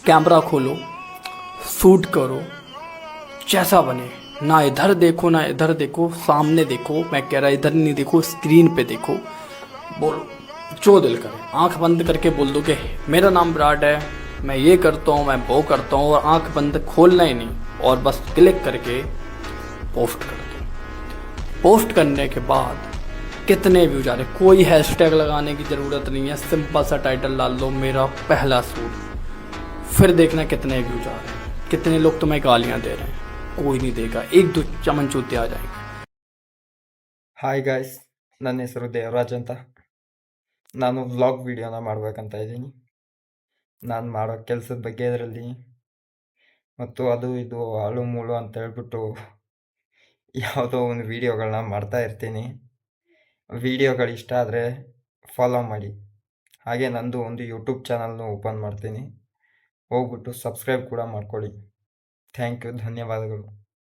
Camera खोलो, shoot करो, जैसा बने। ना इधर देखो ना इधर देखो, सामने देखो, मैं कह रहा इधर नहीं देखो, स्क्रीन पे देखो। बोलो जो दिल करे, आंख बंद करके बोल दो कि मेरा नाम विराट है, मैं ये करता हूँ, मैं वो करता हूँ, और आंख बंद खोलना ही नहीं, और बस क्लिक करके पोस्ट कर दो। पोस्ट करने के बाद कितने व्यूज आ रहे, कोई हैशटैग लगाने की ज़रूरत नहीं है, सिंपल सा टाइटल डाल दो, मेरा पहला सूट। फिर देखना कितने व्यूज आ रहे हैं, कितने लोग तुम्हें गालियां दे रहे हैं। कोई नहीं देगा, एक दो चमन चूते आ जाएंगे। ಹಾಯ್ ಗಾಯ್ಸ್, ನನ್ನ ಹೆಸರು ದೇವರಾಜ್ ಅಂತ. ನಾನು ವ್ಲಾಗ್ ವಿಡಿಯೋನ ಮಾಡ್ಬೇಕಂತ ಇದ್ದೀನಿ. ನಾನು ಮಾಡೋ ಕೆಲಸದ ಬಗ್ಗೆ ಇದರಲ್ಲಿ, ಮತ್ತು ಅದು ಇದು ಹಾಳು ಮೂಳು ಅಂತ ಹೇಳ್ಬಿಟ್ಟು ಯಾವುದೋ ಒಂದು ವೀಡಿಯೋಗಳನ್ನ ಮಾಡ್ತಾ ಇರ್ತೀನಿ. ವೀಡಿಯೋಗಳು ಇಷ್ಟ ಆದರೆ ಫಾಲೋ ಮಾಡಿ. ಹಾಗೆ ನಂದು ಒಂದು ಯೂಟ್ಯೂಬ್ ಚಾನಲ್ನು ಓಪನ್ ಮಾಡ್ತೀನಿ, ಹೋಗ್ಬಿಟ್ಟು ಸಬ್ಸ್ಕ್ರೈಬ್ ಕೂಡ ಮಾಡ್ಕೊಳ್ಳಿ. ಥ್ಯಾಂಕ್ ಯು, ಧನ್ಯವಾದಗಳು.